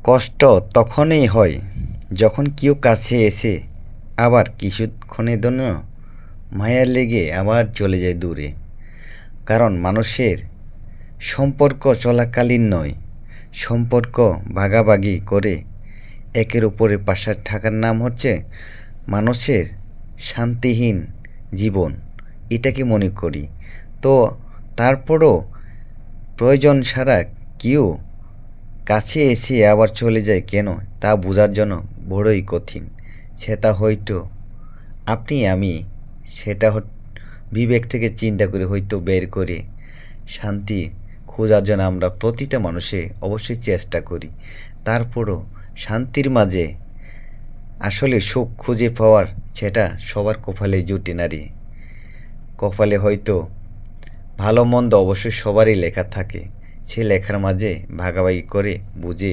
কষ্ট তখনই হয় যখন কেউ কাছে এসে আবার কিছুক্ষণের জন্য মায়া লেগে আবার চলে যায় দূরে। কারণ মানুষের সম্পর্ক চলাকালীন নয়, সম্পর্ক ভাগাভাগি করে একের উপরে পাশে থাকার নাম হচ্ছে মানুষের শান্তিহীন জীবন, এটাকে মনে করি। তো তারপরও প্রয়োজন ছাড়া কেউ কাছে এসে আবার চলে যায় কেন, তা বোঝার জন্য বড়ই কঠিন। সেটা হয়তো আপনি আমি সেটা বিবেক থেকে চিন্তা করে হয়তো বের করে শান্তি খোঁজার জন্য আমরা প্রতিটা মানুষে অবশ্যই চেষ্টা করি। তারপরও শান্তির মাঝে আসলে সুখ খুঁজে পাওয়ার সেটা সবার কপালে জুটে না রে। কপালে হয়তো ভালো মন্দ অবশ্যই সবারই লেখা থাকে, সে লেখার মাঝে ভাগাভাগি করে বুঝে